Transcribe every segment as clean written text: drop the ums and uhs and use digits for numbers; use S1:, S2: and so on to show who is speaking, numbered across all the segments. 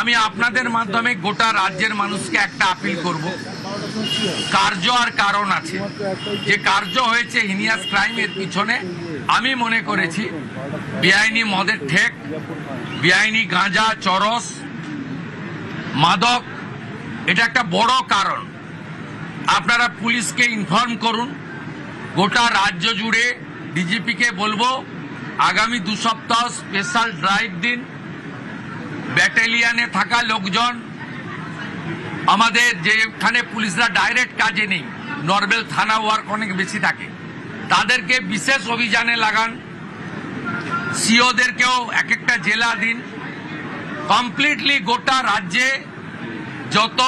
S1: আমি আপনাদের মাধ্যমে গোটা রাজ্যের মানুষকে একটা আপিল করব, কার্য আর কারণ আছে। যে কার্য হয়েছে হিনিয়াস ক্রাইমের পিছনে আমি মনে করেছি বেআইনি মদের ঠেক, বেআইনি গাঁজা, চরস, মাদক, এটা একটা বড় কারণ। আপনারা পুলিশকে ইনফর্ম করুন, গোটা রাজ্য জুড়ে ডিজিপিকে বলবো আগামী 2 সপ্তাহ স্পেশাল ড্রাইভ দিন। ব্যাটালিয়নে থাকা লোকজন, আমাদের যেখানে পুলিশরা ডাইরেক্ট কাজে নেই, নর্মাল থানা ওয়ার্ক অনেক বেশি থাকে, তাদেরকে বিশেষ অভিযানে লাগান। সিওদেরকেও এক একটা জেলা দিন। কমপ্লিটলি গোটা রাজ্যে যত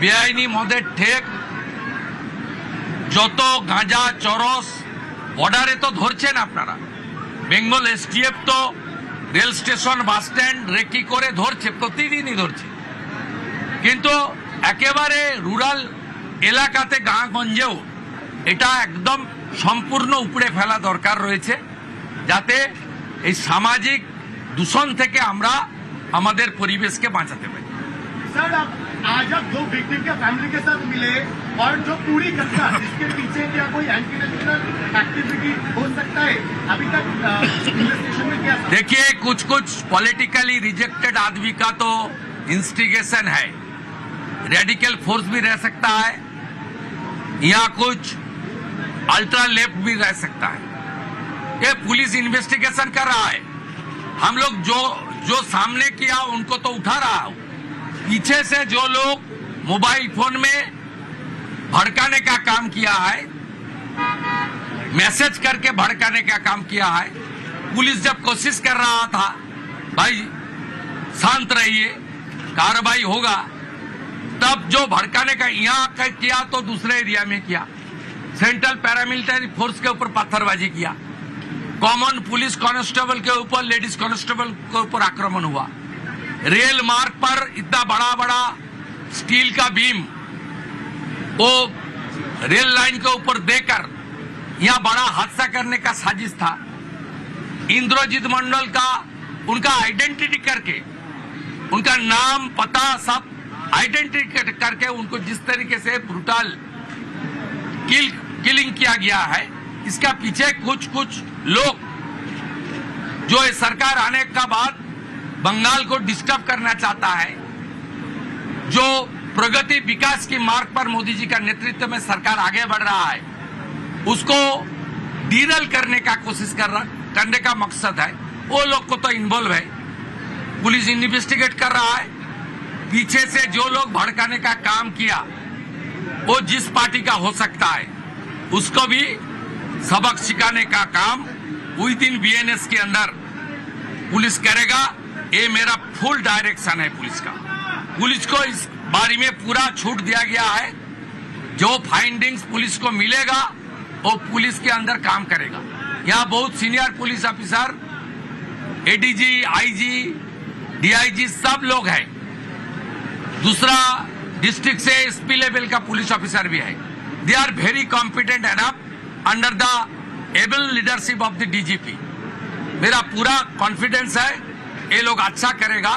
S1: বেআইনি মদের ঠেক, যত গাঁজা, চরস, বর্ডারে তো ধরছেন আপনারা। বেঙ্গল এসটিএফ তো rail station, bus stand recce করে ধরছে, প্রতিদিনই ধরছে। কিন্তু একেবারে রুরাল এলাকাতে, গাঁগঞ্জেও এটা একদম সম্পূর্ণ উপড়ে ফেলা দরকার রয়েছে, যাতে এই সামাজিক দূষণ থেকে আমরা আমাদের পরিবেশকে বাঁচাতে পারি।
S2: सर, आज आप 2 विक्टिम के फैमिली के साथ मिले और जो पूरी घटना, इसके पीछे क्या कोई एंटी नेशनल एक्टिविटी हो सकता है? अभी तक इन्वेस्टिगेशन में क्या?
S1: देखिए, कुछ कुछ पॉलिटिकली रिजेक्टेड आदमी का तो इंस्टिगेशन है, रेडिकल फोर्स भी रह सकता है या कुछ अल्ट्रा लेफ्ट भी रह सकता है। ये पुलिस इन्वेस्टिगेशन कर रहा है। हम लोग जो सामने किया उनको तो उठा रहा हूं। पीछे से जो लोग मोबाइल फोन में भड़काने का काम किया है, मैसेज करके भड़काने का काम किया है, पुलिस जब कोशिश कर रहा था भाई शांत रहिए, कार्रवाई होगा, तब जो भड़काने का यहाँ किया तो दूसरे एरिया में किया। सेंट्रल पैरामिलिट्री फोर्स के ऊपर पत्थरबाजी किया, कॉमन पुलिस कांस्टेबल के ऊपर, लेडीज कांस्टेबल के ऊपर आक्रमण हुआ। रेल मार्ग पर इतना बड़ा बड़ा स्टील का बीम वो रेल लाइन के ऊपर देकर यहाँ बड़ा हादसा करने का साजिश था। इंद्रजीत मंडल का, उनका आइडेंटिटी करके, उनका नाम पता सब आइडेंटिटी करके उनको जिस तरीके से ब्रूटल किलिंग किया गया है, इसका पीछे कुछ कुछ लोग जो इस सरकार आने का बाद बंगाल को डिस्टर्ब करना चाहता है, जो प्रगति विकास की मार्ग पर मोदी जी का नेतृत्व में सरकार आगे बढ़ रहा है, उसको डीरल करने का कोशिश करने का मकसद है। वो लोग को तो इन्वॉल्व है, पुलिस इन्वेस्टिगेट कर रहा है। पीछे से जो लोग भड़काने का काम किया, वो जिस पार्टी का हो सकता है, उसको भी सबक सिखाने का काम विद इन बीएनएस के अंदर पुलिस करेगा। ये मेरा फुल डायरेक्शन है पुलिस का। पुलिस को इस बारे में पूरा छूट दिया गया है। जो फाइंडिंग्स पुलिस को मिलेगा वो पुलिस के अंदर काम करेगा। यहाँ बहुत senior police officer, ADG, IG, DIG सब लोग हैं। दूसरा डिस्ट्रिक्ट से एसपी लेवल का पुलिस ऑफिसर भी है। They are very competent enough under the able leadership of the DGP. मेरा पूरा कॉन्फिडेंस है ये लोग अच्छा करेगा।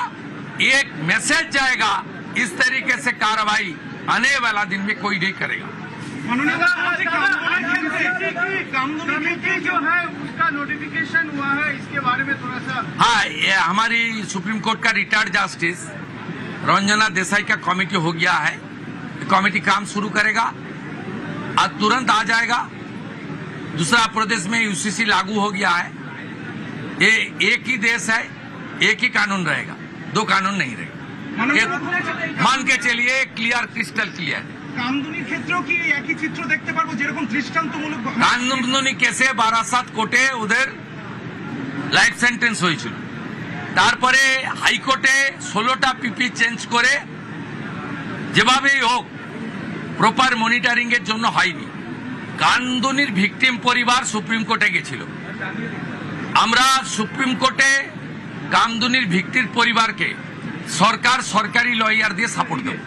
S1: एक मैसेज जाएगा, इस तरीके से कार्रवाई आने वाला दिन में कोई नहीं करेगा।
S2: कमेटी जो है उसका नोटिफिकेशन हुआ है, इसके बारे में थोड़ा सा।
S1: हाँ, ये हमारी सुप्रीम कोर्ट का रिटायर्ड जस्टिस रंजना देसाई का कमेटी हो गया है। कमेटी काम शुरू करेगा, आज तुरंत आ जाएगा। दूसरा, प्रदेश में यूसीसी लागू हो गया है। ये एक ही देश है, एक ही कानून रहेगा, 2 कानून नहीं रहेगा। मान के चलिए, क्लियर, क्रिस्टल क्लियर।
S2: কামদুনির ক্ষেত্রেও কি একই চিত্র দেখতে পারবো, যেরকম দৃষ্টান্তমূলক?
S1: কামদুনি কেসে বারাসাত কোর্টে ওদের লাইফ সেন্টেন্স হয়েছিল, তারপরে হাইকোর্টে 16টা পিপি চেঞ্জ করে যেভাবেই হোক প্রপার মনিটরিং এর জন্য হয়নি। কামদুনির ভিকটিম পরিবার সুপ্রিম কোর্টে গেছিল। আমরা সুপ্রিম কোর্টে কামদুনির ভিকটির পরিবারকে সরকার সরকারি লয়ার দিয়ে সাপোর্ট দেব।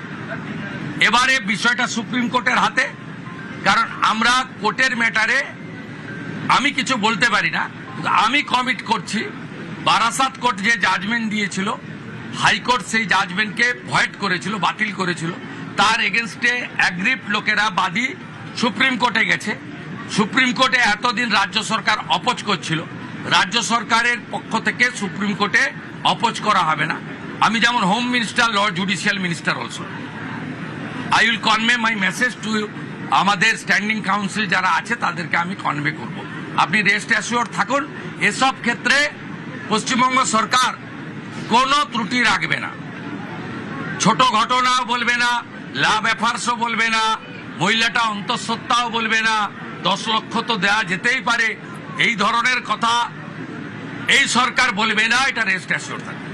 S1: এবারে বিষয়টা সুপ্রিম কোর্টের হাতে, কারণ আমরা কোর্টের ম্যাটারে আমি কিছু বলতে পারি না। আমি কমিট করছি, বারাসাত কোর্ট যে জাজমেন্ট দিয়েছিল হাইকোর্ট সেই জাজমেন্টকে ভয়েড করেছিল, বাতিল করেছিল। তার এগেনস্টে অ্যাগ্রিভড লোকেরা বাদী সুপ্রিম কোর্টে গেছে। সুপ্রিম কোর্টে এতদিন রাজ্য সরকার অপোজ করছিল, রাজ্য সরকারের পক্ষ থেকে সুপ্রিম কোর্টে অপোজ করা হবে না। আমি যেমন home minister, Lord judicial minister also, I will convey my message to আমাদের স্ট্যান্ডিং কাউন্সিল যারা আছে তাদেরকে আমি কনভে করব। আপনি রেস্ট অ্যাসিওর থাকুন, এসব ক্ষেত্রে পশ্চিমবঙ্গ সরকার কোনো ত্রুটি রাখবে না। ছোট ঘটনাও বলবে না, লাভ অ্যাফার্সও বলবে না, মহিলাটা অন্তঃসত্ত্বাও বলবে না, 10 লক্ষ তো দেওয়া যেতেই পারে, এই ধরনের কথা এই সরকার বলবে না। এটা রেস্ট অ্যাসিওর থাকবে।